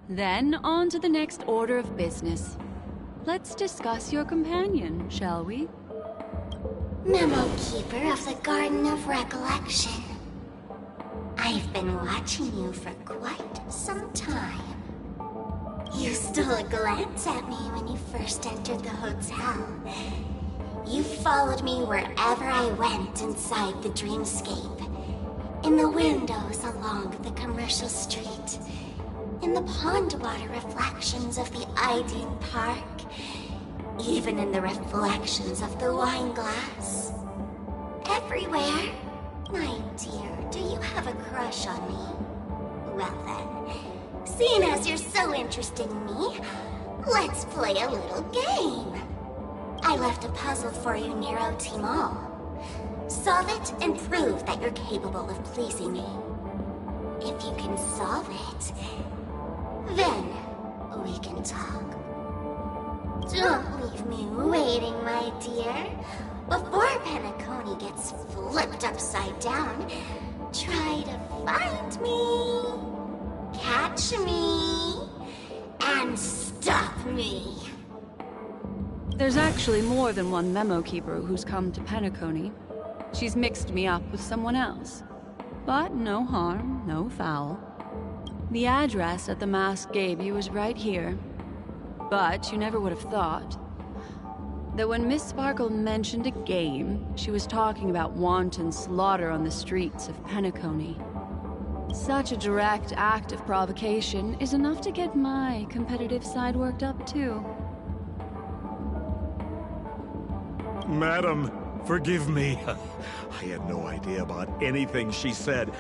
Then on to the next order of business. Let's discuss your companion, shall we? Memo Keeper of the Garden of Recollection. I've been watching you for quite some time. You stole a glance at me when you first entered the hotel. You followed me wherever I went inside the dreamscape. In the windows along the commercial street. In the pond water reflections of the Iden Park. Even in the reflections of the wine glass. Everywhere. My dear, do you have a crush on me? Well then, seeing as you're so interested in me, let's play a little game. I left a puzzle for you near OT Mall. Solve it and prove that you're capable of pleasing me. If you can solve it, then we can talk. Don't leave me waiting, my dear. Before Penacony gets flipped upside down, try to find me, catch me, and stop me. There's actually more than one Memo Keeper who's come to Penacony. She's mixed me up with someone else. But no harm, no foul. The address that the mask gave you is right here. But you never would have thought that when Miss Sparkle mentioned a game, she was talking about wanton slaughter on the streets of Penacony. Such a direct act of provocation is enough to get my competitive side worked up too. Madam, forgive me. I had no idea about anything she said.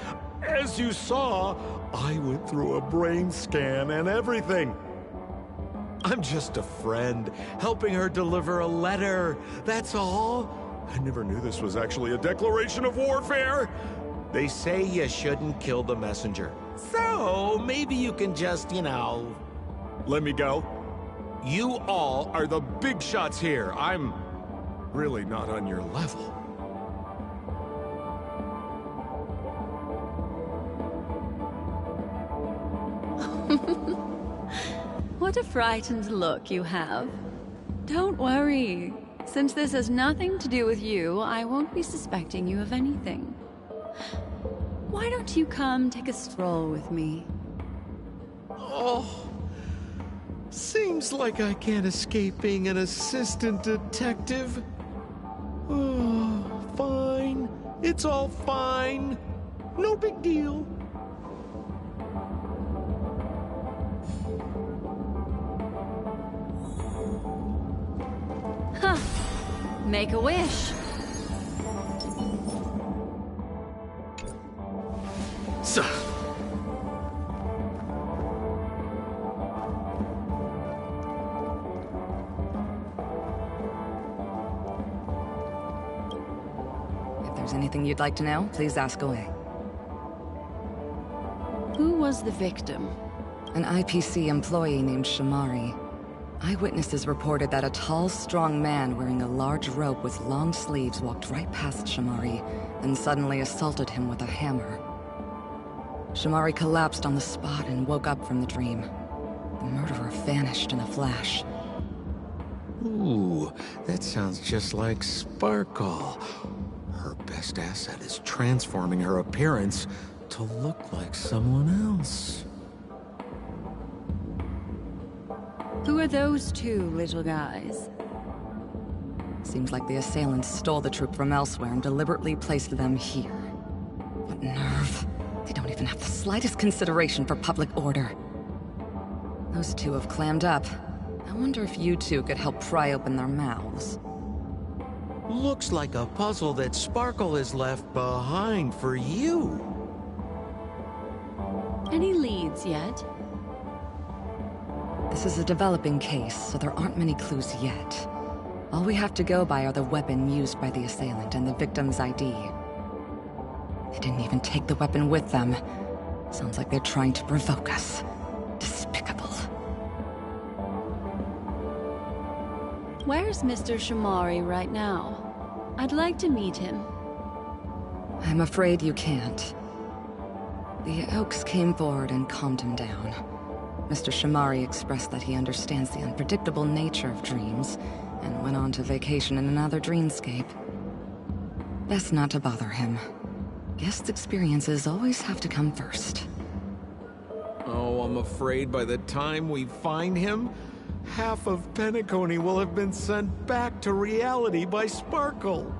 As you saw, I went through a brain scan and everything. I'm just a friend, helping her deliver a letter, that's all. I never knew this was actually a declaration of warfare. They say you shouldn't kill the messenger. So, maybe you can just, let me go. You all are the big shots here. I'm really not on your level. What a frightened look you have. Don't worry. Since this has nothing to do with you, I won't be suspecting you of anything. Why don't you come take a stroll with me? Oh, seems like I can't escape being an assistant detective. Oh, fine. It's all fine. No big deal. Huh. Make a wish. So. If there's anything you'd like to know, please ask away. Who was the victim? An IPC employee named Shamari. Eyewitnesses reported that a tall, strong man wearing a large robe with long sleeves walked right past Shamari, then suddenly assaulted him with a hammer. Shamari collapsed on the spot and woke up from the dream. The murderer vanished in a flash. Ooh, that sounds just like Sparkle. Her best asset is transforming her appearance to look like someone else. Who are those two little guys? Seems like the assailants stole the troop from elsewhere and deliberately placed them here. What nerve. They don't even have the slightest consideration for public order. Those two have clammed up. I wonder if you two could help pry open their mouths. Looks like a puzzle that Sparkle has left behind for you. Any leads yet? This is a developing case, so there aren't many clues yet. All we have to go by are the weapon used by the assailant and the victim's ID. They didn't even take the weapon with them. Sounds like they're trying to provoke us. Despicable. Where's Mr. Shamari right now? I'd like to meet him. I'm afraid you can't. The Oaks came forward and calmed him down. Mr. Shamari expressed that he understands the unpredictable nature of dreams, and went on to vacation in another dreamscape. Best not to bother him. Guest experiences always have to come first. Oh, I'm afraid by the time we find him, half of Penacony will have been sent back to reality by Sparkle.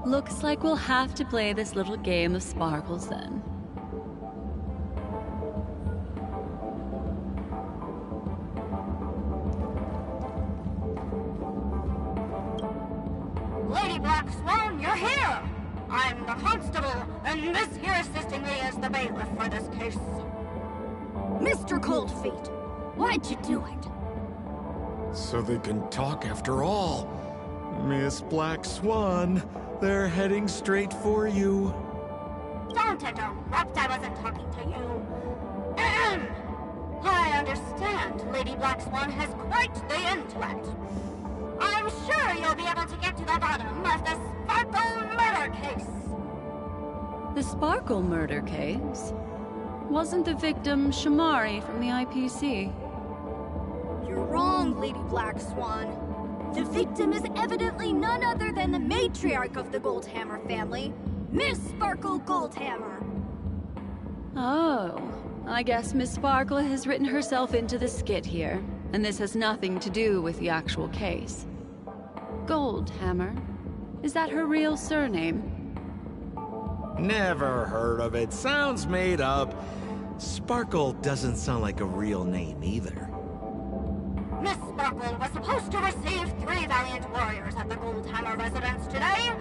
Looks like we'll have to play this little game of sparkles then. Lady Black Swan, you're here! I'm the constable, and this here assisting me is the bailiff for this case. Mr. Coldfeet, why'd you do it? So they can talk after all. Miss Black Swan, they're heading straight for you. Don't interrupt, I wasn't talking to you. Ahem. I understand Lady Black Swan has quite the intellect. I'm sure you'll be able to get to the bottom of the Sparkle murder case. The Sparkle murder case? Wasn't the victim Shamari from the IPC? You're wrong, Lady Black Swan. The victim is evidently none other than the matriarch of the Goldhammer family, Miss Sparkle Goldhammer. Oh, I guess Miss Sparkle has written herself into the skit here, and this has nothing to do with the actual case. Goldhammer? Is that her real surname? Never heard of it. Sounds made up. Sparkle doesn't sound like a real name either. Miss Sparkle was supposed to receive 3 valiant warriors at the Goldhammer residence today,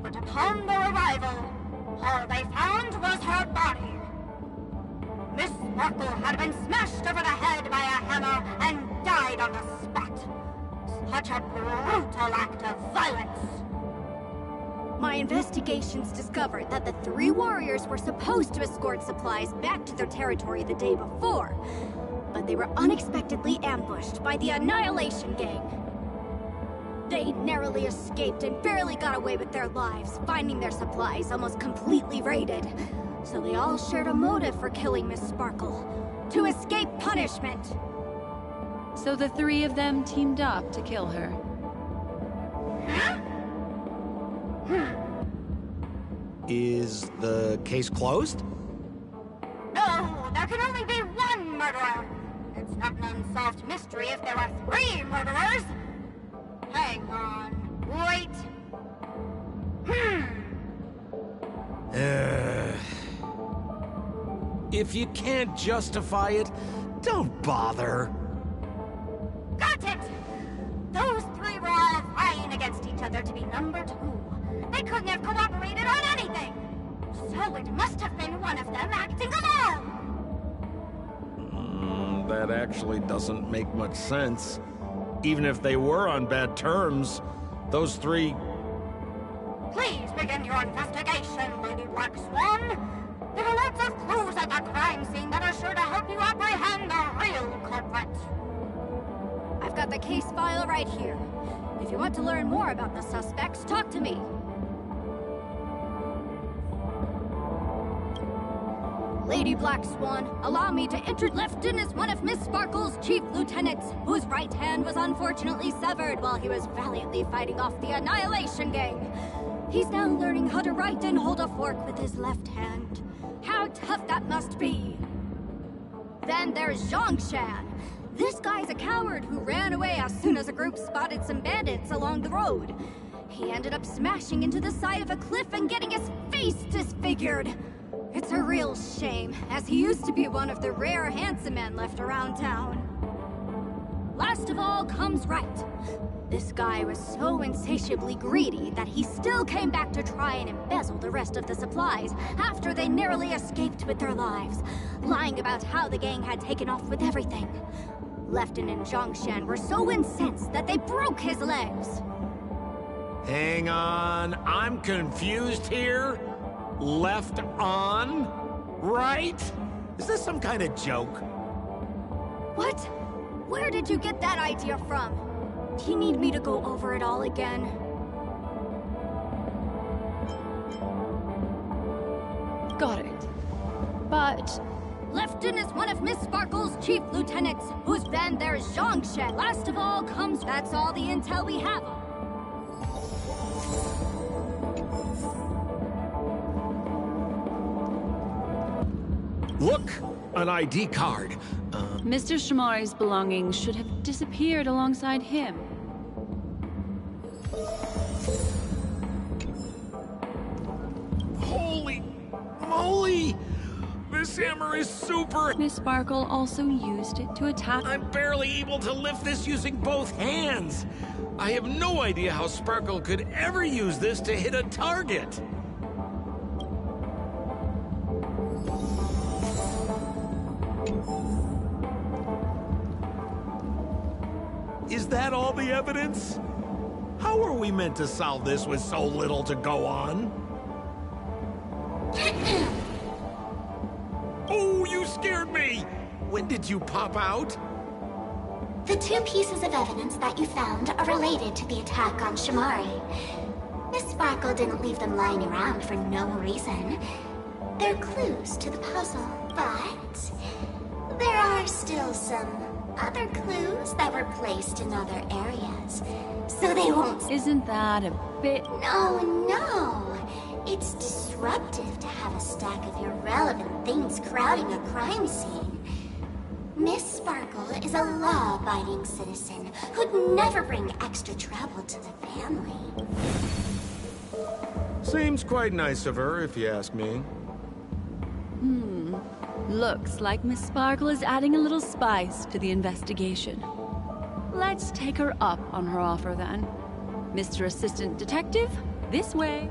but upon their arrival, all they found was her body. Miss Sparkle had been smashed over the head by a hammer and died on the spot. Such a brutal act of violence. My investigations discovered that the 3 warriors were supposed to escort supplies back to their territory the day before, but they were unexpectedly ambushed by the Annihilation Gang. They narrowly escaped and barely got away with their lives, finding their supplies almost completely raided. So they all shared a motive for killing Miss Sparkle, to escape punishment. So the 3 of them teamed up to kill her. Is the case closed? No, there can only be one murderer. It's not an unsolved mystery if there are 3 murderers. Hang on. Wait. If you can't justify it, don't bother. Got it! Those 3 were all vying against each other to be number 2. They couldn't have cooperated on anything. So it must have been one of them acting alone. That actually doesn't make much sense. Even if they were on bad terms, those 3... Please begin your investigation, Lady Black Swan. There are lots of clues at the crime scene that are sure to help you apprehend the real culprit. I've got the case file right here. If you want to learn more about the suspects, talk to me. Lady Black Swan, allow me to enter Lefton as one of Miss Sparkle's chief lieutenants, whose right hand was unfortunately severed while he was valiantly fighting off the Annihilation Gang. He's now learning how to write and hold a fork with his left hand. How tough that must be! Then there's Zhongshan. This guy's a coward who ran away as soon as a group spotted some bandits along the road. He ended up smashing into the side of a cliff and getting his face disfigured. It's a real shame, as he used to be one of the rare handsome men left around town. Last of all comes Right. This guy was so insatiably greedy that he still came back to try and embezzle the rest of the supplies after they narrowly escaped with their lives, lying about how the gang had taken off with everything. Lefton and Zhongshan were so incensed that they broke his legs. Hang on, I'm confused here. Left on? Right? Is this some kind of joke? What? Where did you get that idea from? Do you need me to go over it all again? Got it. But... Left left in is one of Miss Sparkle's chief lieutenants, whose band there's Zhongshe. Last of all comes, that's all the intel we have. Look! An ID card. Mr. Shamari's belongings should have disappeared alongside him. Holy moly! This hammer is super... Miss Sparkle also used it to attack... I'm barely able to lift this using both hands. I have no idea how Sparkle could ever use this to hit a target. Is that all the evidence? How are we meant to solve this with so little to go on? Oh, you scared me! When did you pop out? The two pieces of evidence that you found are related to the attack on Shamari. Miss Sparkle didn't leave them lying around for no reason. They're clues to the puzzle, but there are still some other clues that were placed in other areas, so they won't... Isn't that a bit... No. It's disruptive to have a stack of irrelevant things crowding a crime scene. Miss Sparkle is a law-abiding citizen who'd never bring extra trouble to the family. Seems quite nice of her, if you ask me. Looks like Miss Sparkle is adding a little spice to the investigation. Let's take her up on her offer then. Mr. Assistant Detective, this way.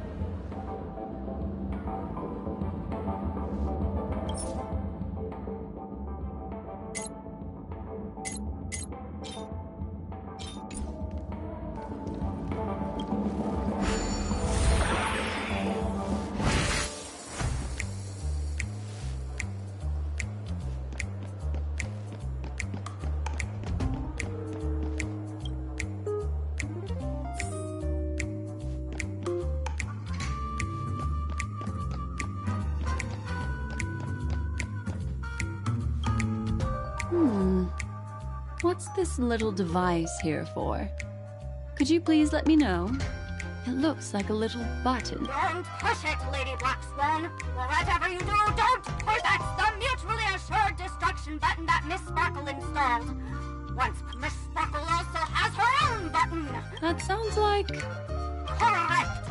What's this little device here for? Could you please let me know? It looks like a little button. Don't push it, Lady Black Swan. Whatever you do, don't push. That's the mutually assured destruction button that Miss Sparkle installed. Once Miss Sparkle also has her own button. That sounds like... Correct.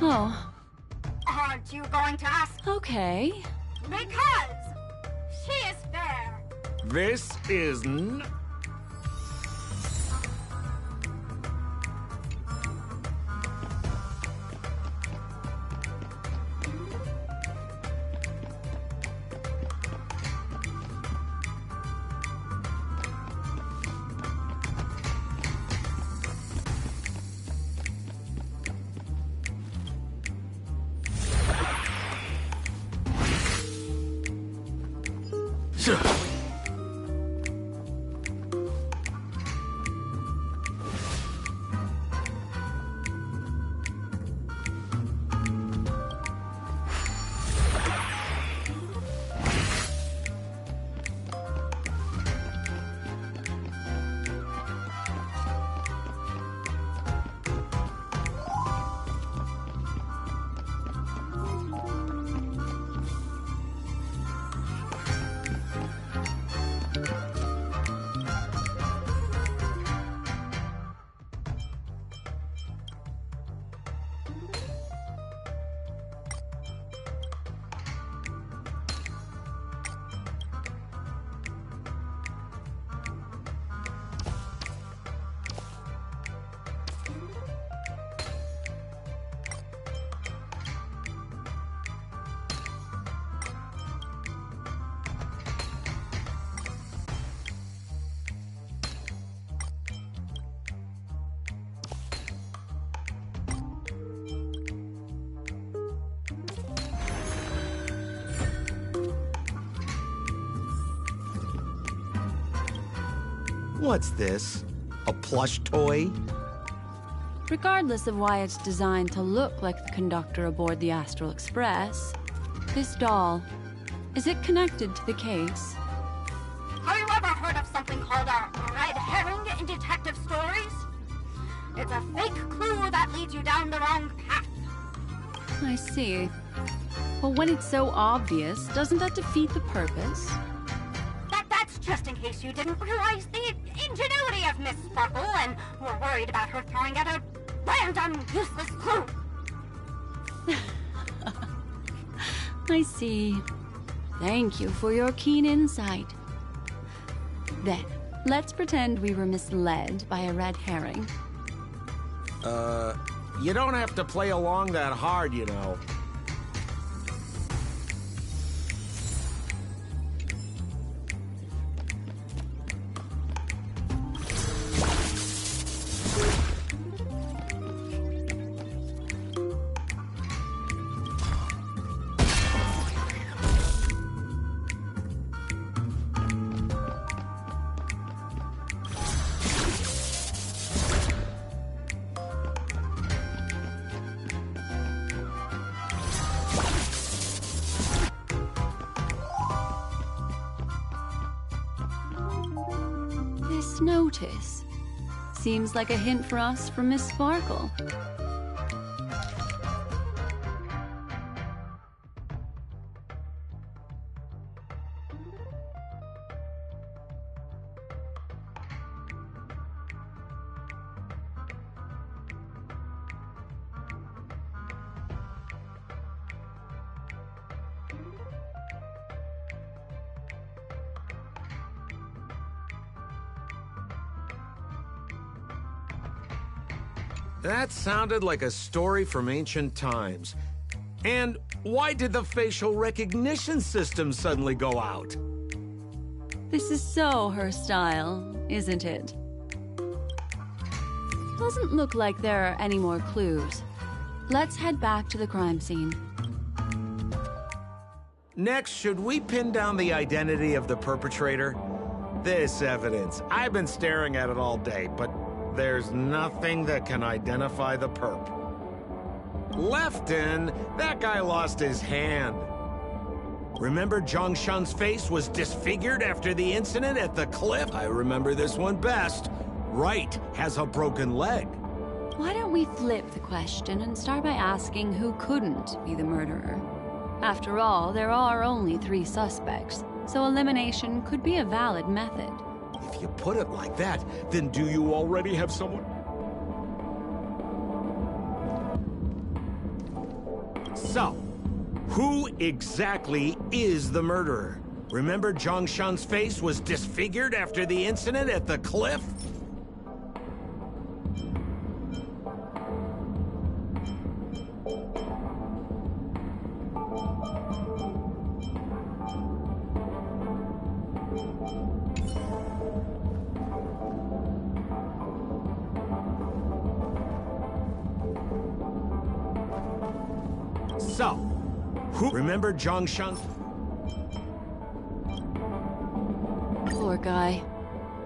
Oh, Aren't you going to ask? okay. Because she is fair. This is What's this? A plush toy? Regardless of why it's designed to look like the conductor aboard the Astral Express, this doll, Is it connected to the case? Have you ever heard of something called a red herring in detective stories? It's a fake clue that leads you down the wrong path. I see. But when it's so obvious, doesn't that defeat the purpose? That's just in case you didn't realize the ingenuity of Miss Sparkle and were worried about her throwing out a random, useless clue. I see. Thank you for your keen insight. Then, let's pretend we were misled by a red herring. You don't have to play along that hard, you know. This notice seems like a hint for us from Miss Sparkle. That sounded like a story from ancient times. And why did the facial recognition system suddenly go out? This is so her style, isn't it? Doesn't look like there are any more clues. Let's head back to the crime scene. Next, should we pin down the identity of the perpetrator? This evidence, I've been staring at it all day, but there's nothing that can identify the perp. Lefton, that guy lost his hand. Remember Zhongshan's face was disfigured after the incident at the cliff? I remember this one best. Wright has a broken leg. Why don't we flip the question and start by asking who couldn't be the murderer? After all, there are only 3 suspects, so elimination could be a valid method. If you put it like that, then do you already have someone? So, who exactly is the murderer? Remember Zhongshan's face was disfigured after the incident at the cliff? So, who remember Zhongshan? Poor guy.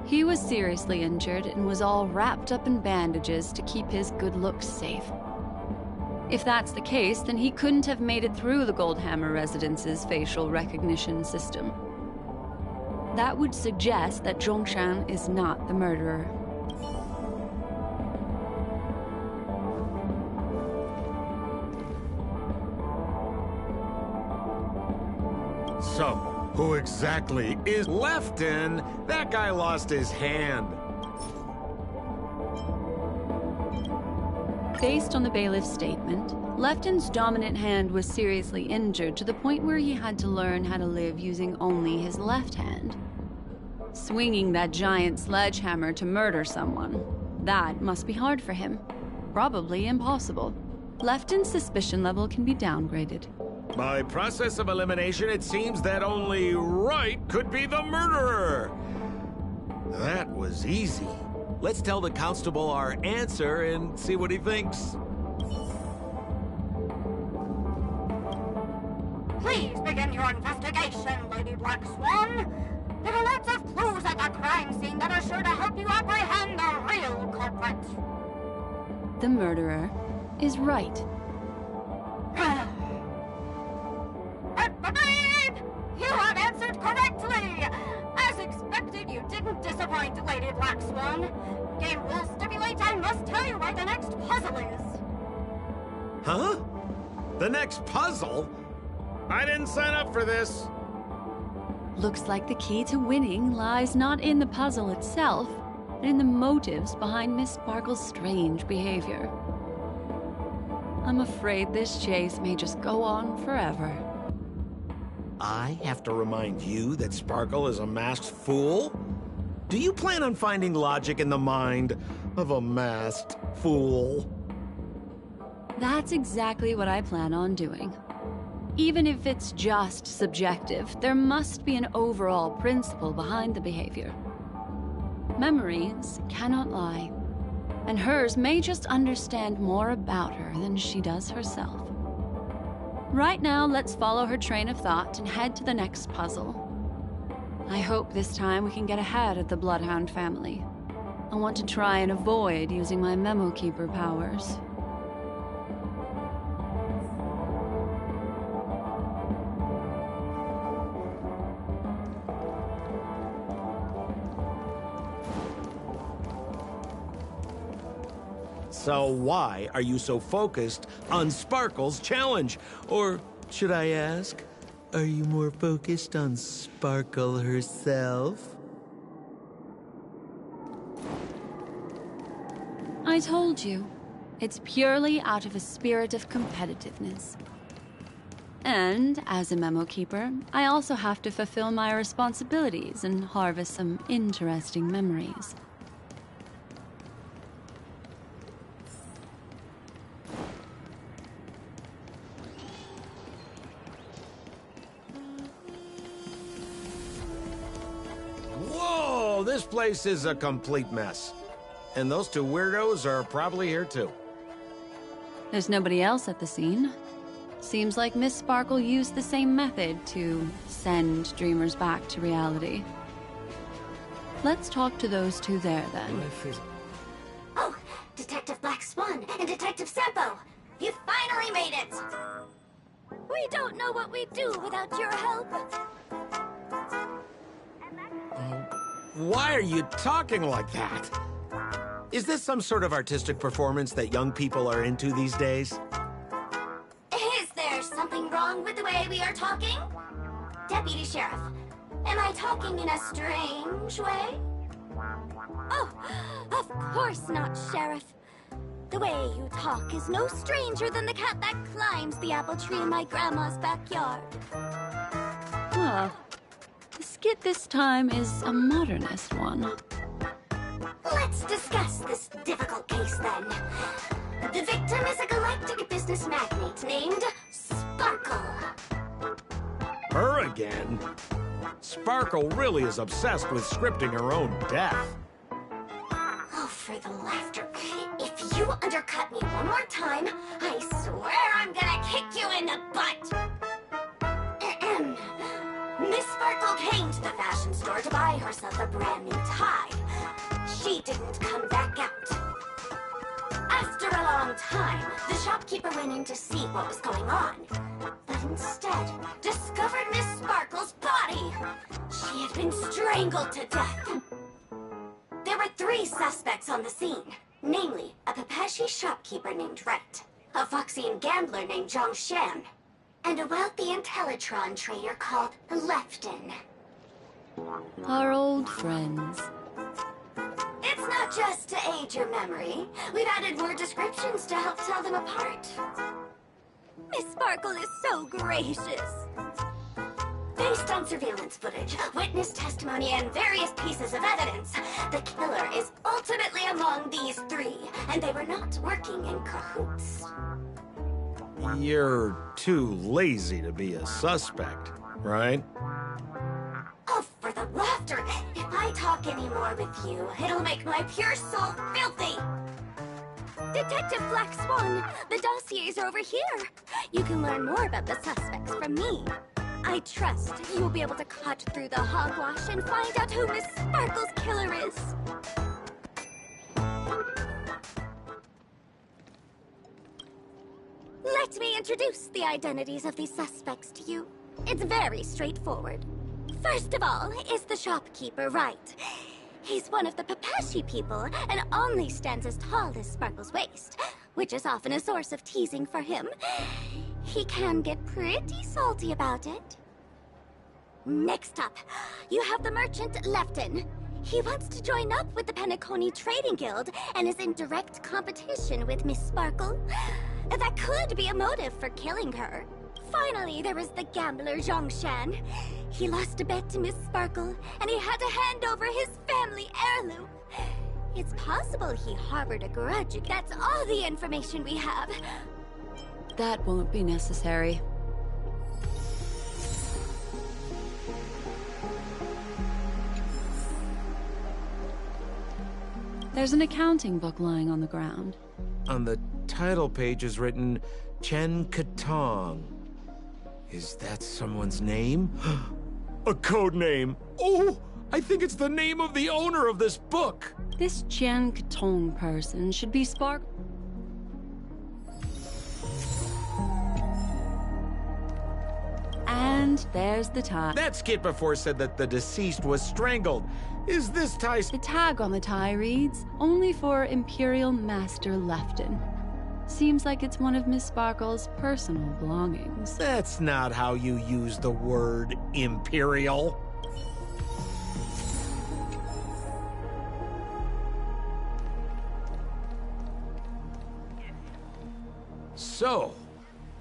He was seriously injured and was all wrapped up in bandages to keep his good looks safe. If that's the case, then he couldn't have made it through the Goldhammer residence's facial recognition system. That would suggest that Zhongshan is not the murderer. So, who exactly is Lefton? That guy lost his hand. Based on the bailiff's statement, Lefton's dominant hand was seriously injured to the point where he had to learn how to live using only his left hand. Swinging that giant sledgehammer to murder someone, that must be hard for him. Probably impossible. Lefton's suspicion level can be downgraded. By process of elimination, it seems that only Wright could be the murderer. That was easy. Let's tell the constable our answer and see what he thinks. Please begin your investigation, Lady Black Swan. There are lots of clues at the crime scene that are sure to help you apprehend the real culprit. The murderer is Wright. Babe! He Black Swan. Game rules stipulate I must tell you where the next puzzle is. Huh? The next puzzle? I didn't sign up for this. Looks like the key to winning lies not in the puzzle itself, but in the motives behind Miss Sparkle's strange behavior. I'm afraid this chase may just go on forever. I have to remind you that Sparkle is a masked fool? Do you plan on finding logic in the mind of a masked fool? That's exactly what I plan on doing. Even if it's just subjective, there must be an overall principle behind the behavior. Memories cannot lie, and hers may just understand more about her than she does herself. Right now, let's follow her train of thought and head to the next puzzle. I hope this time we can get ahead of the Bloodhound family. I want to try and avoid using my Memo Keeper powers. So why are you so focused on Sparkle's challenge? Or should I ask, are you more focused on Sparkle herself? I told you, it's purely out of a spirit of competitiveness. And as a Memo Keeper, I also have to fulfill my responsibilities and harvest some interesting memories. Whoa, this place is a complete mess. And those two weirdos are probably here too. There's nobody else at the scene. Seems like Miss Sparkle used the same method to send dreamers back to reality. Let's talk to those two there, then. Oh, Detective Black Swan and Detective Sampo! You finally made it! We don't know what we'd do without your help. Why are you talking like that? Is this some sort of artistic performance that young people are into these days? Is there something wrong with the way we are talking? Deputy Sheriff, am I talking in a strange way? Oh, of course not, Sheriff. The way you talk is no stranger than the cat that climbs the apple tree in my grandma's backyard. Well, the skit this time is a modernist one. Let's discuss this difficult case then. The victim is a galactic business magnate named Sparkle. Her again? Sparkle really is obsessed with scripting her own death. Oh, for the laughter. If you undercut me one more time, I swear I'm gonna kick you in the butt. Ahem. Miss Sparkle came to the fashion store to buy herself a brand new tie. She didn't come back out. After a long time, the shopkeeper went in to see what was going on, but instead discovered Miss Sparkle's body. She had been strangled to death. There were 3 suspects on the scene, namely a Pepeshi shopkeeper named Wright, a Foxian gambler named Zhang Shan, and a wealthy Intellitron trader called Lefton. Our old friends. It's not just to aid your memory. We've added more descriptions to help tell them apart. Miss Sparkle is so gracious. Based on surveillance footage, witness testimony, and various pieces of evidence, the killer is ultimately among these 3, and they were not working in cahoots. You're too lazy to be a suspect, right? Oh, for the laughter! If I talk any more with you, it'll make my pure soul filthy! Detective Black Swan, the dossiers are over here. You can learn more about the suspects from me. I trust you'll be able to cut through the hogwash and find out who Miss Sparkle's killer is. Let me introduce the identities of these suspects to you. It's very straightforward. First of all is the shopkeeper, Wright. He's one of the Papashi people and only stands as tall as Sparkle's waist, which is often a source of teasing for him. He can get pretty salty about it. Next up, you have the merchant Lefton. He wants to join up with the Penacony Trading Guild and is in direct competition with Miss Sparkle. That could be a motive for killing her. Finally, there was the gambler Zhongshan. He lost a bet to Miss Sparkle, and he had to hand over his family heirloom. It's possible he harbored a grudge. That's all the information we have. That won't be necessary. There's an accounting book lying on the ground. On the title page is written Chen Katong. Is that someone's name? A code name. Oh, I think it's the name of the owner of this book. This Jian Katong person should be Spark... And there's the tie. That skit before said that the deceased was strangled. Is this tie... The tag on the tie reads, only for Imperial Master Lefton. Seems like it's one of Miss Sparkle's personal belongings. That's not how you use the word imperial. So,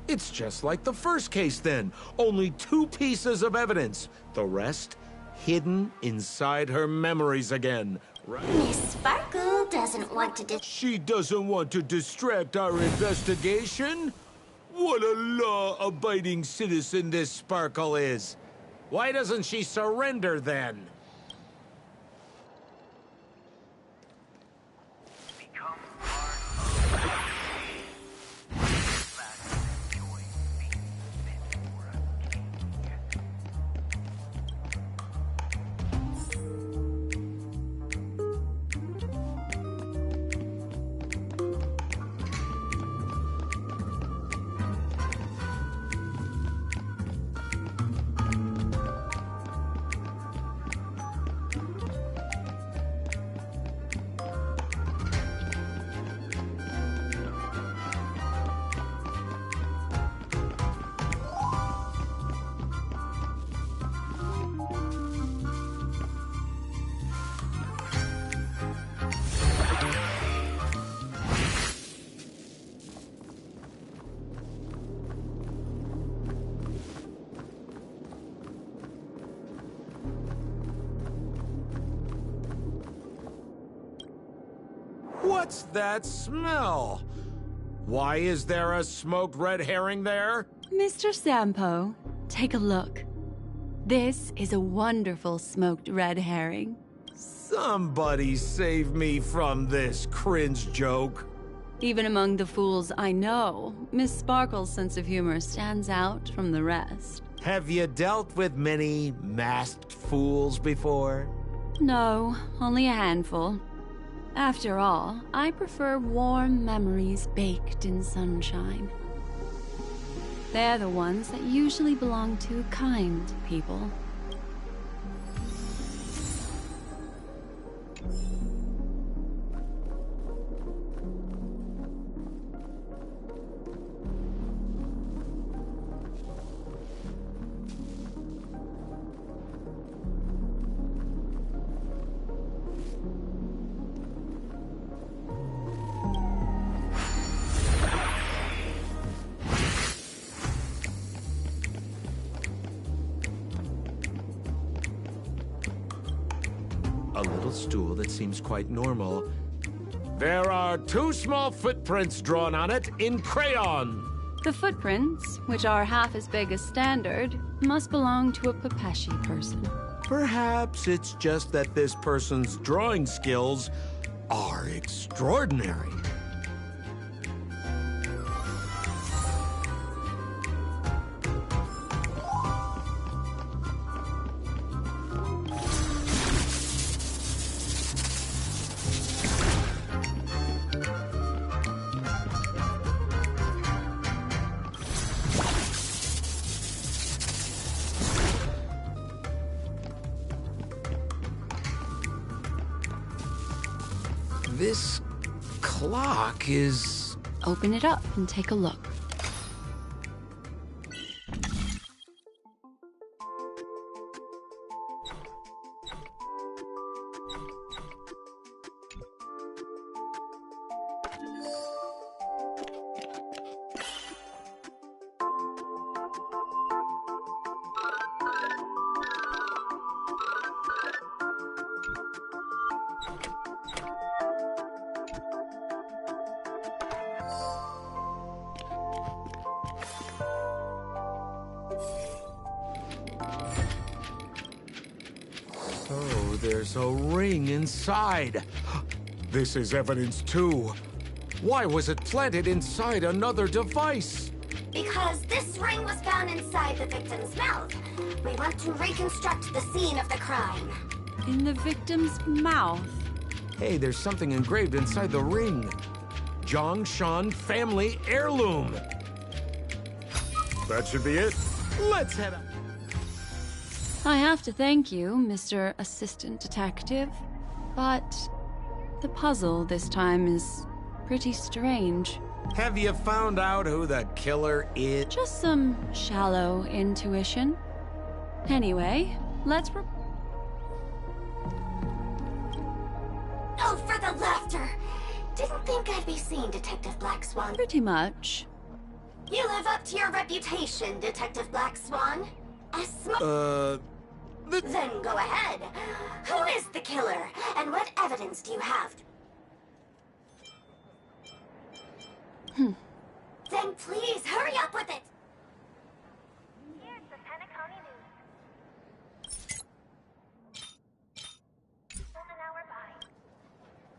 it's just like the first case then. Only 2 pieces of evidence. The rest hidden inside her memories again. Right? Miss Sparkle doesn't want to She doesn't want to distract our investigation? What a law-abiding citizen this Sparkle is. Why doesn't she surrender then? What's that smell? Why is there a smoked red herring there? Mr. Sampo, take a look. This is a wonderful smoked red herring. Somebody save me from this cringe joke. Even among the fools I know, Miss Sparkle's sense of humor stands out from the rest. Have you dealt with many masked fools before? No, only a handful. After all, I prefer warm memories baked in sunshine. They're the ones that usually belong to kind people. A little stool that seems quite normal. There are 2 small footprints drawn on it in crayon. The footprints, which are half as big as standard, must belong to a Papashi person. Perhaps it's just that this person's drawing skills are extraordinary. This clock is... Open it up and take a look. Oh, there's a ring inside. This is evidence too. Why was it planted inside another device? Because this ring was found inside the victim's mouth. We want to reconstruct the scene of the crime. In the victim's mouth. Hey, there's something engraved inside the ring. Zhongshan family heirloom. That should be it. Let's head up. I have to thank you, Mr. Assistant Detective, but the puzzle this time is pretty strange. Have you found out who the killer is? Just some shallow intuition. Anyway, let's Oh, for the laughter! Didn't think I'd be seeing Detective Black Swan. pretty much. You live up to your reputation, Detective Black Swan. Then go ahead. Who is the killer, and what evidence do you have? Then please, hurry up with it! Here's the Penacony News. Golden hour by.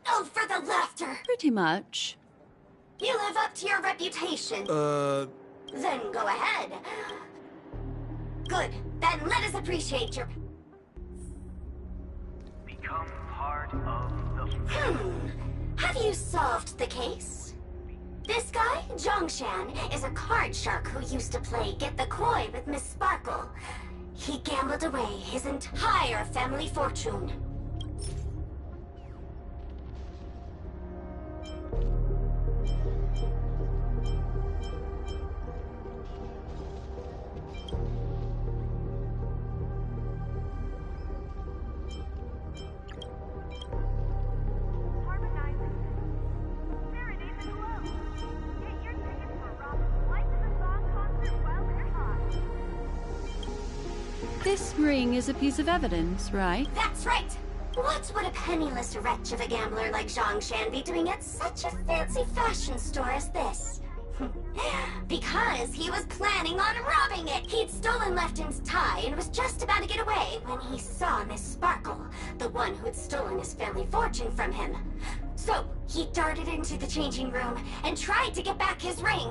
Oh, for the laughter! Pretty much. You live up to your reputation. Then go ahead. Good. Then let us appreciate your... Become part of the... Have you solved the case? This guy, Zhongshan, is a card shark who used to play Get the Koi with Miss Sparkle. He gambled away his entire family fortune. This ring is a piece of evidence, right? That's right! What would a penniless wretch of a gambler like Zhongshan be doing at such a fancy fashion store as this? Because he was planning on robbing it! He'd stolen Lefton's tie and was just about to get away when he saw Miss Sparkle, the one who'd stolen his family fortune from him. So, he darted into the changing room and tried to get back his ring.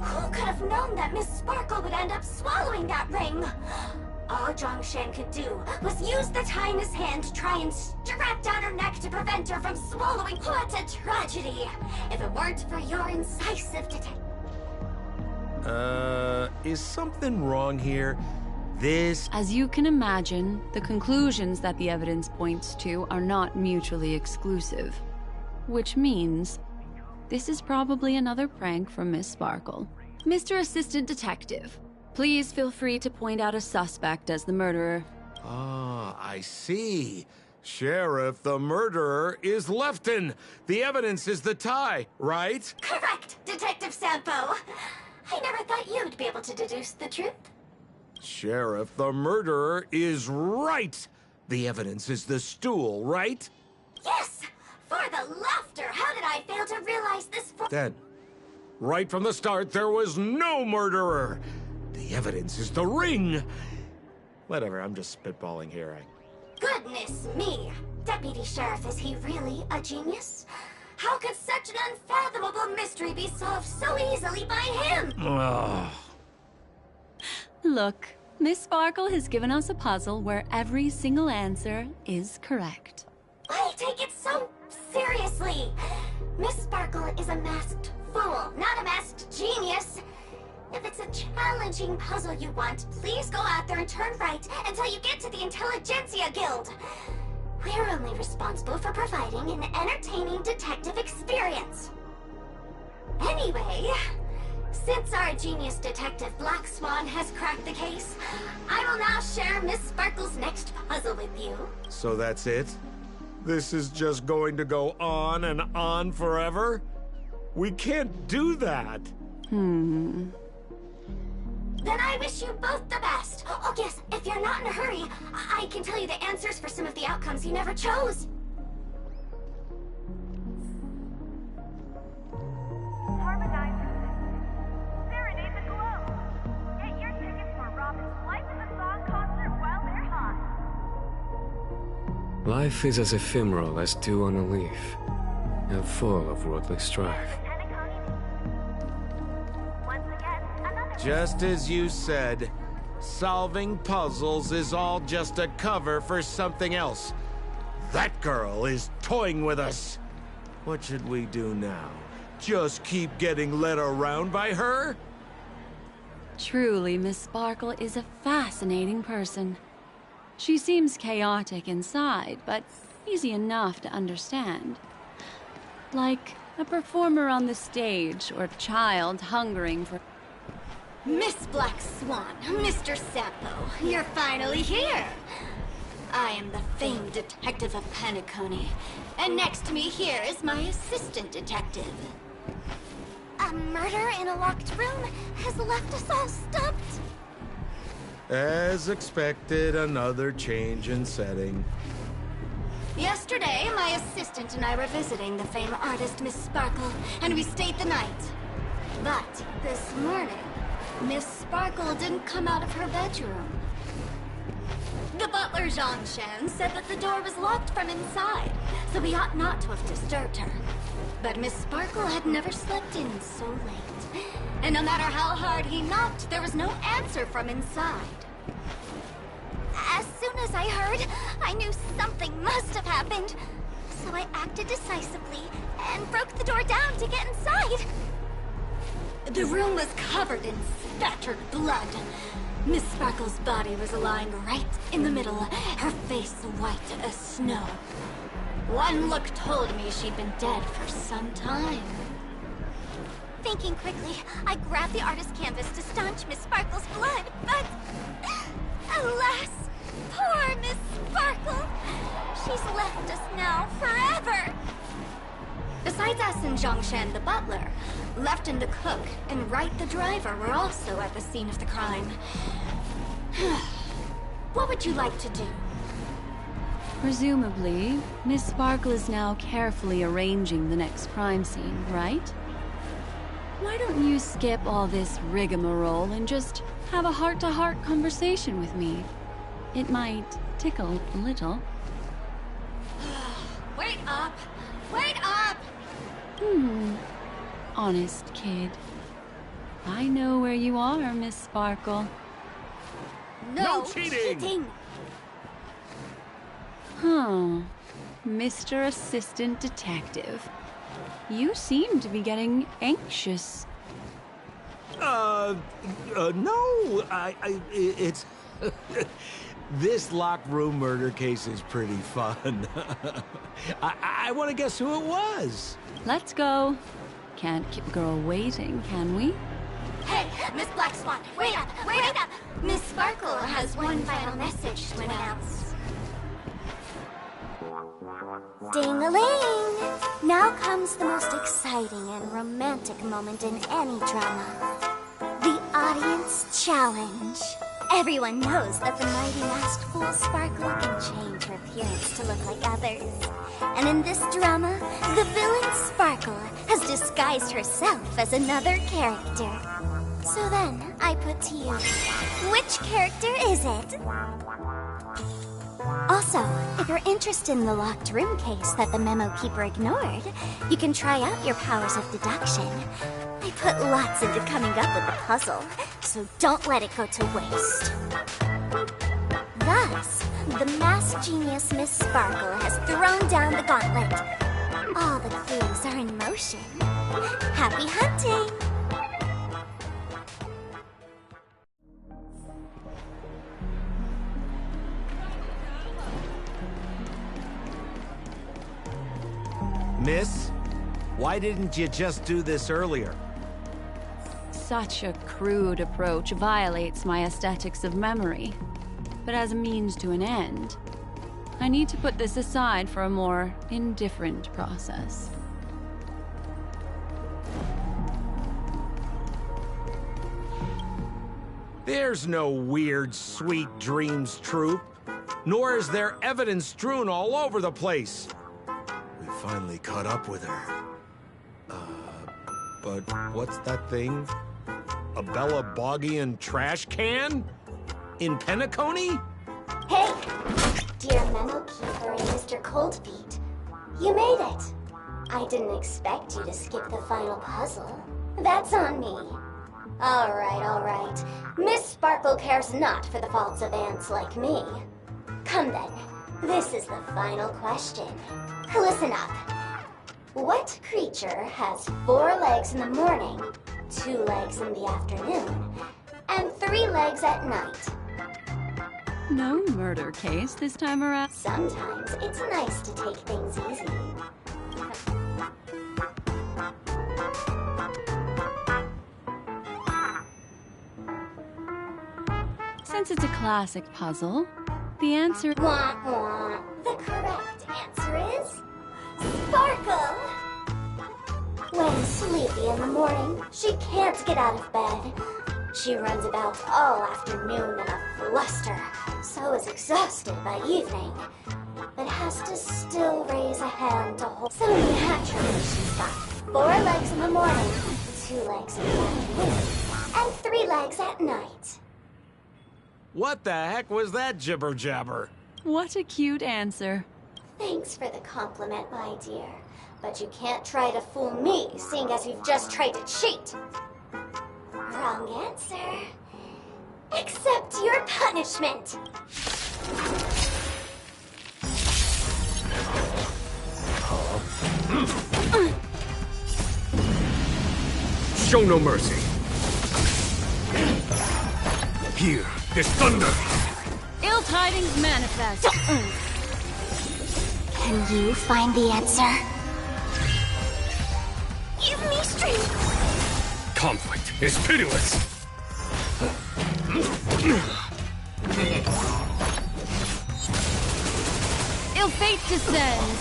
Who could have known that Miss Sparkle would end up swallowing that ring? All Zhongshan could do was use the tie in his hand to try and strap down her neck to prevent her from swallowing. What a tragedy! If it weren't for your incisive detection. Is something wrong here? As you can imagine, the conclusions that the evidence points to are not mutually exclusive. Which means, this is probably another prank from Miss Sparkle. Mr. Assistant Detective, please feel free to point out a suspect as the murderer. Ah, I see. Sheriff, the murderer is Lefton. The evidence is the tie, right? Correct, Detective Sampo. I never thought you'd be able to deduce the truth. Sheriff, the murderer is right. The evidence is the stool, right? Yes! For the laughter! How did I fail to realize this for— Then, right from the start, there was no murderer. The evidence is the ring. Whatever, I'm just spitballing here. Goodness me! Deputy Sheriff, is he really a genius? How could such an unfathomable mystery be solved so easily by him? Ugh. Look, Miss Sparkle has given us a puzzle where every single answer is correct. Why take it so seriously? Miss Sparkle is a masked fool, not a masked genius. If it's a challenging puzzle you want, please go out there and turn right until you get to the Intelligentsia Guild. We're only responsible for providing an entertaining detective experience. Anyway, since our genius detective Black Swan has cracked the case, I will now share Miss Sparkle's next puzzle with you. So that's it? This is just going to go on and on forever? We can't do that. Then I wish you both the best. Oh yes, if you're not in a hurry, I can tell you the answers for some of the outcomes you never chose. Harmonize Serenade the glow. Get your tickets for Robin's Life in the Song concert while they're hot. Life is as ephemeral as dew on a leaf, and full of worldly strife. Just as you said, solving puzzles is all just a cover for something else. That girl is toying with us. What should we do now? Just keep getting led around by her? Truly, Miss Sparkle is a fascinating person. She seems chaotic inside, but easy enough to understand. Like a performer on the stage or a child hungering for... Miss Black Swan, Mr. Sampo, you're finally here. I am the famed detective of Penacony, and next to me here is my assistant detective. A murder in a locked room has left us all stumped. As expected, another change in setting. Yesterday, my assistant and I were visiting the famed artist Miss Sparkle, and we stayed the night. But this morning, Miss Sparkle didn't come out of her bedroom. The butler, Jean-Shen, said that the door was locked from inside, so we ought not to have disturbed her. But Miss Sparkle had never slept in so late, and no matter how hard he knocked, there was no answer from inside. As soon as I heard, I knew something must have happened, so I acted decisively and broke the door down to get inside. The room was covered in spattered blood. Miss Sparkle's body was lying right in the middle, her face white as snow. One look told me she'd been dead for some time. Thinking quickly, I grabbed the artist's canvas to staunch Miss Sparkle's blood, but... alas, poor Miss Sparkle! She's left us now forever! Besides us and Zhongshan the butler, Lefton the cook and Wright the driver were also at the scene of the crime. What would you like to do? Presumably, Miss Sparkle is now carefully arranging the next crime scene, right? Why don't you skip all this rigmarole and just have a heart-to-heart conversation with me? It might tickle a little. Wait up! Wait up! Honest kid. I know where you are, Miss Sparkle. No cheating! Huh. Mr. Assistant Detective. You seem to be getting anxious. No, it's... This locked room murder case is pretty fun. I want to guess who it was. Let's go. Can't keep a girl waiting, can we? Hey, Miss Black Swan, wait up! Wait up! Miss Sparkle has one final message to announce. Ding-a-ling! Now comes the most exciting and romantic moment in any drama. The audience challenge. Everyone knows that the mighty masked fool Sparkle can change her appearance to look like others. And in this drama, the villain Sparkle has disguised herself as another character. So then, I put to you, which character is it? Also, if you're interested in the locked room case that the memo keeper ignored, you can try out your powers of deduction. I put lots into coming up with the puzzle, so don't let it go to waste. Thus, the masked genius Miss Sparkle has thrown down the gauntlet. All the clues are in motion. Happy hunting! Miss, why didn't you just do this earlier? Such a crude approach violates my aesthetics of memory. But as a means to an end, I need to put this aside for a more indifferent process. There's no weird, sweet dreams troupe. Nor is there evidence strewn all over the place. We finally caught up with her. But what's that thing? A Bella Boggian trash can? In Penacony? Hey, dear Memo Keeper and Mr. Coldfeet. You made it. I didn't expect you to skip the final puzzle. That's on me. All right. Miss Sparkle cares not for the faults of ants like me. Come then, this is the final question. Listen up. What creature has 4 legs in the morning, 2 legs in the afternoon, and 3 legs at night? No murder case this time around. Sometimes it's nice to take things easy. Since it's a classic puzzle, the answer... Wah, wah. The correct answer is... Sparkle! When sleepy in the morning, she can't get out of bed. She runs about all afternoon in a fluster, so is exhausted by evening, but has to still raise a hand to hold. So naturally she's got 4 legs in the morning, 2 legs in the afternoon, and 3 legs at night. What the heck was that jibber-jabber? What a cute answer. Thanks for the compliment, my dear. But you can't try to fool me, seeing as you've just tried to cheat. Wrong answer. Accept your punishment. Show no mercy. Here, this thunder. Ill tidings manifest. Can you find the answer? Give me strength. Conflict is pitiless. Ill fate descends.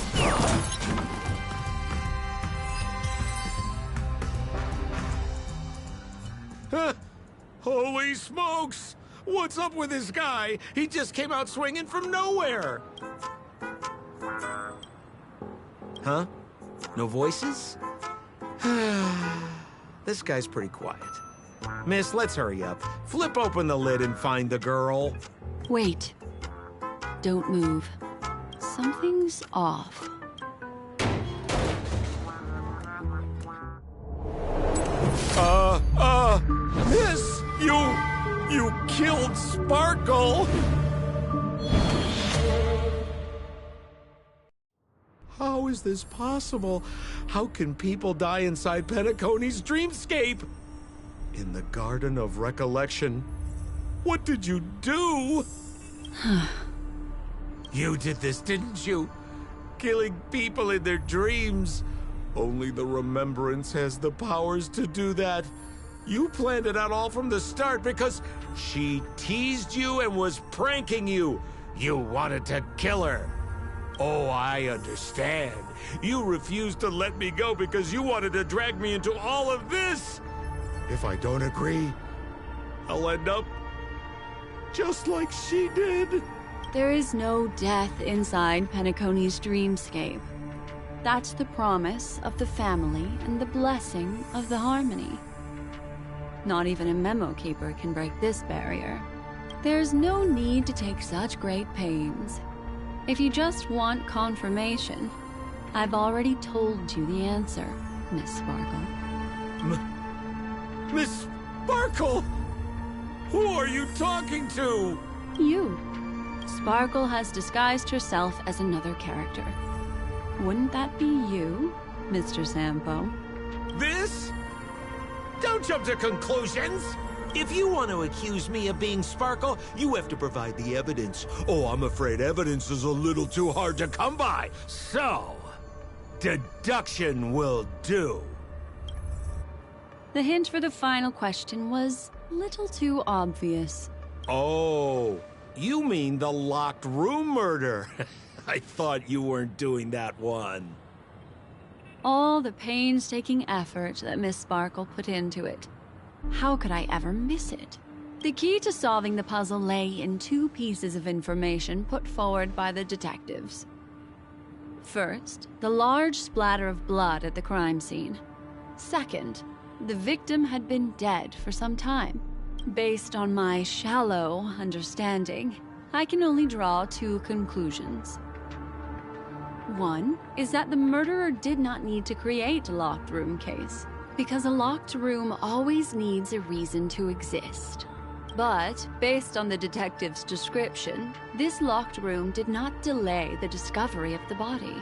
Holy smokes! What's up with this guy? He just came out swinging from nowhere. Huh? No voices? This guy's pretty quiet. Miss, let's hurry up. Flip open the lid and find the girl. Wait. Don't move. Something's off. Miss, you killed Sparkle! How is this possible? How can people die inside Penacony's dreamscape? In the Garden of Recollection. What did you do? You did this, didn't you? Killing people in their dreams. Only the Remembrance has the powers to do that. You planned it out all from the start because she teased you and was pranking you. You wanted to kill her. Oh, I understand. You refused to let me go because you wanted to drag me into all of this. If I don't agree, I'll end up just like she did. There is no death inside Penacony's dreamscape. That's the promise of the family and the blessing of the harmony. Not even a memo keeper can break this barrier. There's no need to take such great pains. If you just want confirmation, I've already told you the answer, Miss Sparkle. Miss Sparkle? Who are you talking to? You. Sparkle has disguised herself as another character. Wouldn't that be you, Mr. Sampo? This? Don't jump to conclusions! If you want to accuse me of being Sparkle, you have to provide the evidence. Oh, I'm afraid evidence is a little too hard to come by. So, Deduction will do. The hint for the final question was a little too obvious. Oh, you mean the locked room murder? I thought you weren't doing that one. All the painstaking effort that Miss Sparkle put into it. How could I ever miss it? The key to solving the puzzle lay in two pieces of information put forward by the detectives. First, the large splatter of blood at the crime scene. Second, the victim had been dead for some time. Based on my shallow understanding, I can only draw two conclusions. One is that the murderer did not need to create a locked room case, because a locked room always needs a reason to exist. But, based on the detective's description, this locked room did not delay the discovery of the body.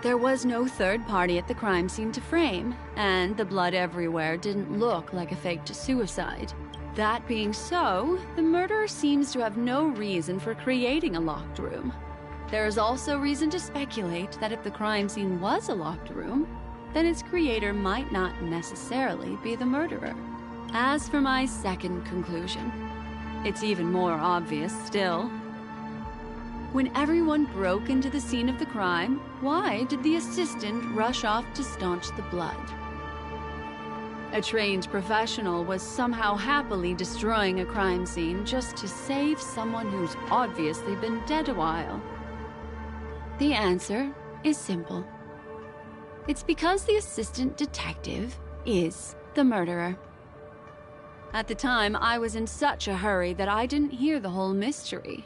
There was no third party at the crime scene to frame, and the blood everywhere didn't look like a faked suicide. That being so, the murderer seems to have no reason for creating a locked room. There is also reason to speculate that if the crime scene was a locked room, then its creator might not necessarily be the murderer. As for my second conclusion, it's even more obvious still. When everyone broke into the scene of the crime, why did the assistant rush off to staunch the blood? A trained professional was somehow happily destroying a crime scene just to save someone who's obviously been dead a while. The answer is simple. It's because the assistant detective is the murderer. At the time, I was in such a hurry that I didn't hear the whole mystery.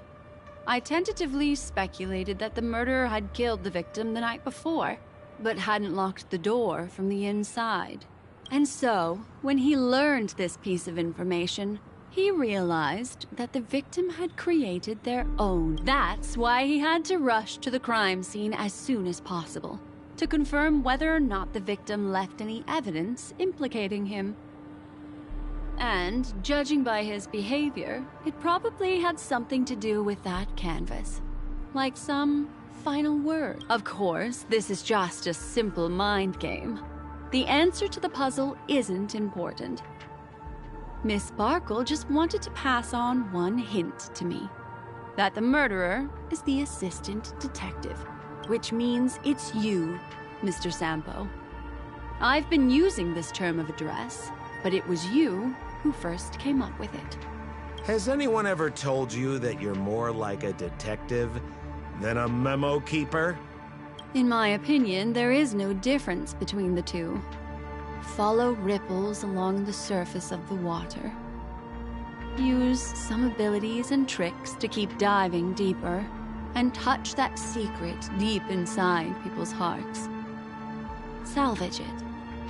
I tentatively speculated that the murderer had killed the victim the night before, but hadn't locked the door from the inside. And so, when he learned this piece of information, he realized that the victim had created their own. That's why he had to rush to the crime scene as soon as possible, to confirm whether or not the victim left any evidence implicating him. And, judging by his behavior, it probably had something to do with that canvas. Like some final word. Of course, this is just a simple mind game. The answer to the puzzle isn't important. Miss Sparkle just wanted to pass on one hint to me. That the murderer is the assistant detective. Which means it's you, Mr. Sampo. I've been using this term of address, but it was you who first came up with it. Has anyone ever told you that you're more like a detective than a memo keeper? In my opinion, there is no difference between the two. Follow ripples along the surface of the water. Use some abilities and tricks to keep diving deeper, and touch that secret deep inside people's hearts. Salvage it,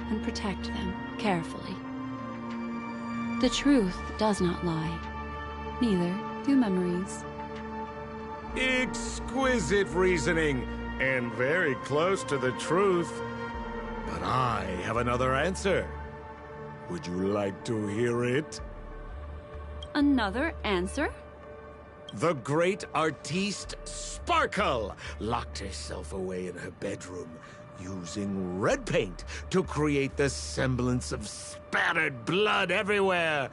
and protect them carefully. The truth does not lie. Neither do memories. Exquisite reasoning, and very close to the truth. But I have another answer. Would you like to hear it? Another answer? The great artiste Sparkle locked herself away in her bedroom, using red paint to create the semblance of spattered blood everywhere.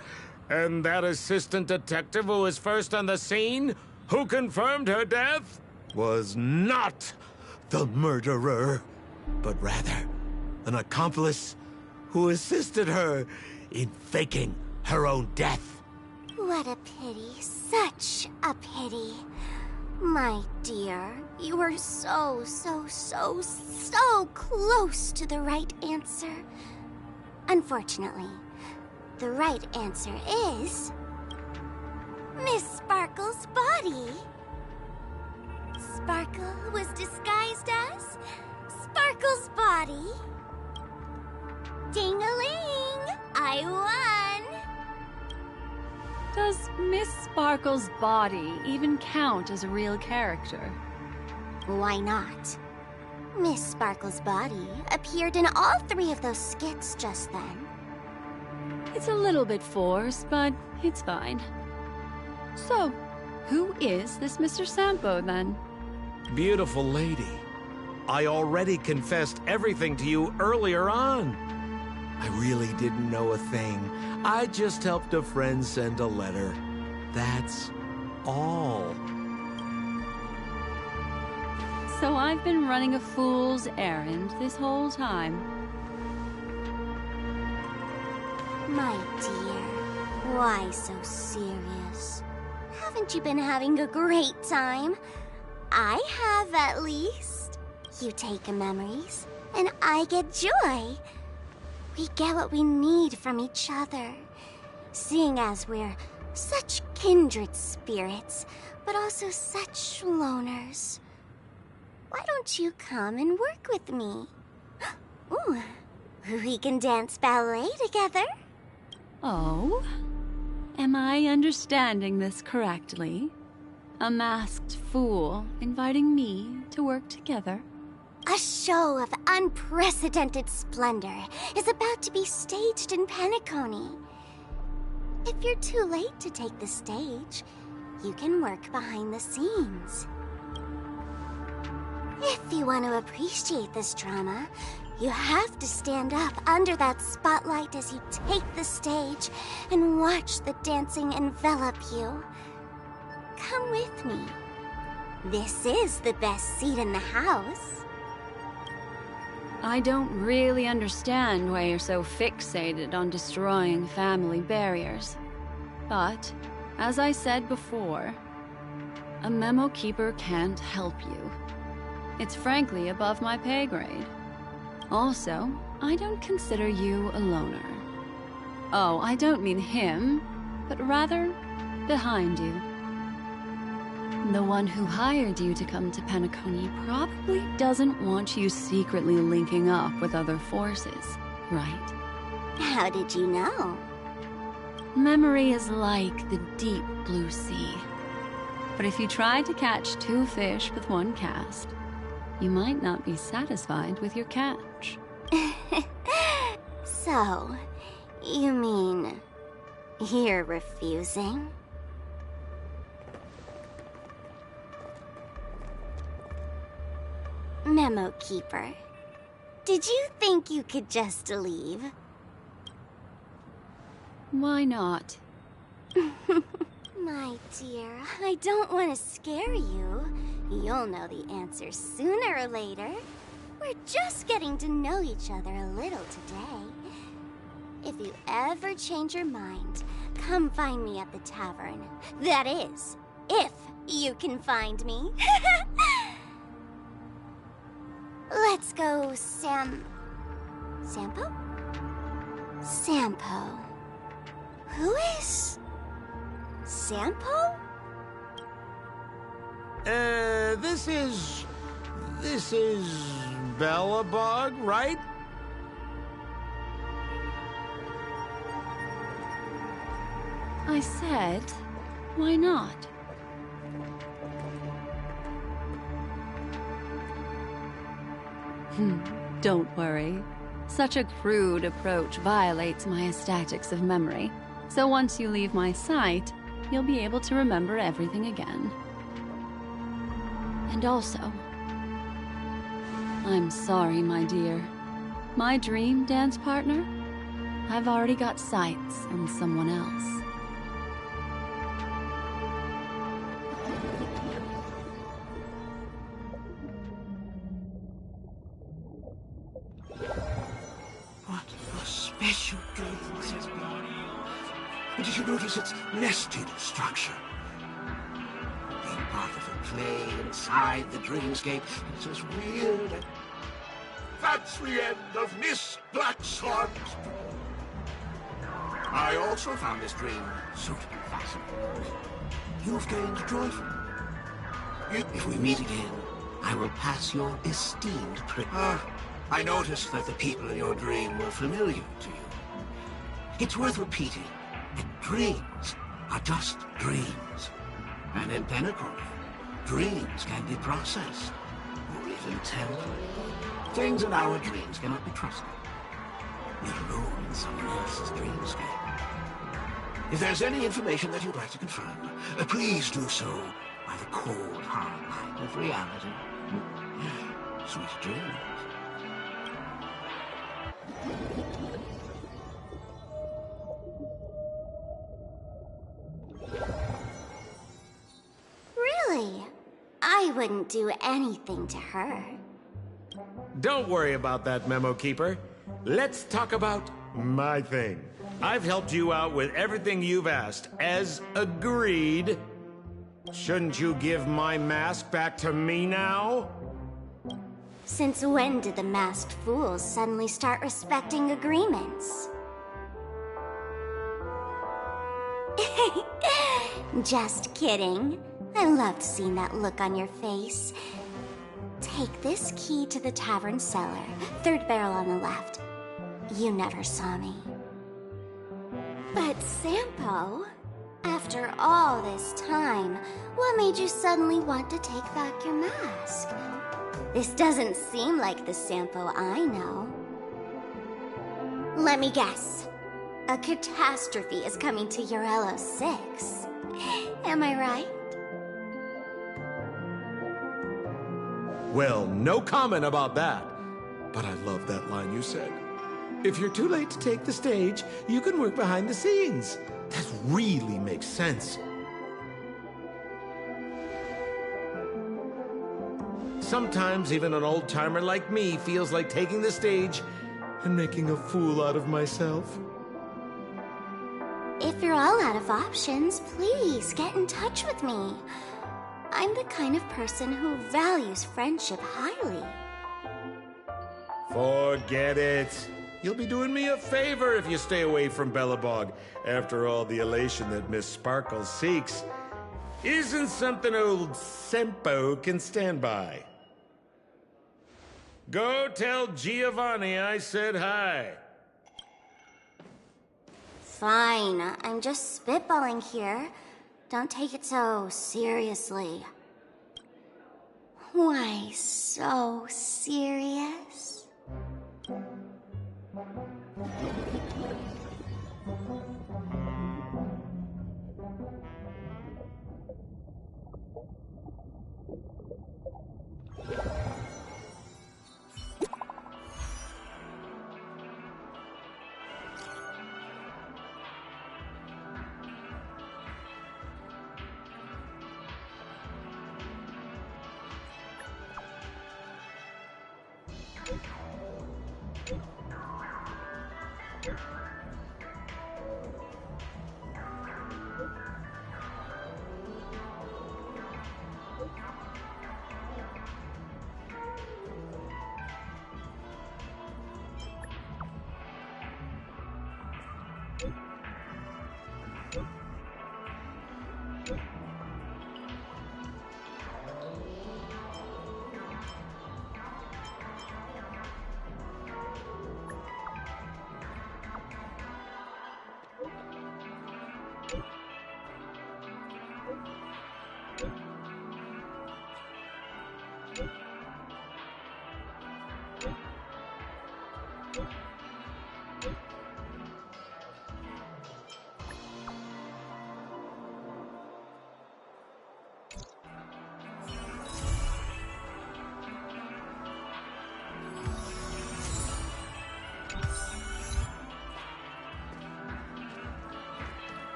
And that assistant detective who was first on the scene, who confirmed her death, was not the murderer, but rather an accomplice who assisted her in faking her own death. What a pity. Such a pity. My dear, you were so close to the right answer. Unfortunately, the right answer is... Miss Sparkle's body. Sparkle was disguised as Sparkle's body. Ding-a-ling! I won! Does Miss Sparkle's body even count as a real character? Why not? Miss Sparkle's body appeared in all 3 of those skits just then. It's a little bit forced, but it's fine. So, who is this Mr. Sampo, then? Beautiful lady. I already confessed everything to you earlier on. I really didn't know a thing. I just helped a friend send a letter. That's all. So I've been running a fool's errand this whole time. My dear, why so serious? Haven't you been having a great time? I have, at least. You take memories, and I get joy. We get what we need from each other. Seeing as we're such kindred spirits, but also such loners. Why don't you come and work with me? Ooh, we can dance ballet together. Oh? Am I understanding this correctly? A masked fool inviting me to work together? A show of unprecedented splendor is about to be staged in Penacony. If you're too late to take the stage, you can work behind the scenes. If you want to appreciate this drama, you have to stand up under that spotlight as you take the stage and watch the dancing envelop you. Come with me. This is the best seat in the house. I don't really understand why you're so fixated on destroying family barriers. But, as I said before, a memo keeper can't help you. It's frankly above my pay grade. Also, I don't consider you a loner. Oh, I don't mean him, but rather behind you. The one who hired you to come to Penacony probably doesn't want you secretly linking up with other forces, right? How did you know? Memory is like the deep blue sea. But if you try to catch two fish with one cast, you might not be satisfied with your catch. So, you mean you're refusing? Memo Keeper, did you think you could just leave? Why not? My dear, I don't want to scare you. You'll know the answer sooner or later. We're just getting to know each other a little today. If you ever change your mind, come find me at the tavern. That is, if you can find me. Let's go, Sampo? Sampo. Who is... Sampo? This is Bellabog, right? I said, why not? Don't worry. Such a crude approach violates my statics of memory. So once you leave my sight, you'll be able to remember everything again. And also, I'm sorry, my dear. My dream dance partner? I've already got sights on someone else. What a special dream this has been. And did you notice its nested structure? Being part of a play inside the dreamscape, it's as weird and... That's the end of Miss Black Swan's. I also found this dream suitably fascinating. You've gained joy from it. If we meet again, I will pass your esteemed I noticed that the people in your dream were familiar to you. It's worth repeating that dreams are just dreams. And in Penacony, dreams can be processed, or even tempered. Things in our dreams cannot be trusted. We're alone in someone else's dreamscape. If there's any information that you'd like to confirm, please do so by the cold, hard light of reality. Sweet dreams. Really? I wouldn't do anything to her. Don't worry about that, Memo Keeper. Let's talk about my thing. I've helped you out with everything you've asked, as agreed. Shouldn't you give my mask back to me now? Since when did the masked fools suddenly start respecting agreements? Just kidding. I loved seeing that look on your face. Take this key to the tavern cellar, third barrel on the left. You never saw me. But Sampo, after all this time, what made you suddenly want to take back your mask? This doesn't seem like the Sampo I know. Let me guess. A catastrophe is coming to Urello 6. Am I right? Well, no comment about that. But I love that line you said. If you're too late to take the stage, you can work behind the scenes. That really makes sense. Sometimes even an old-timer like me feels like taking the stage And making a fool out of myself. If you're all out of options, please get in touch with me. I'm the kind of person who values friendship highly. Forget it. You'll be doing me a favor if you stay away from Bellabog. After all, the elation that Miss Sparkle seeks isn't something old Sempo can stand by. Go tell Giovanni I said hi. Fine, I'm just spitballing here. Don't take it so seriously. Why so serious?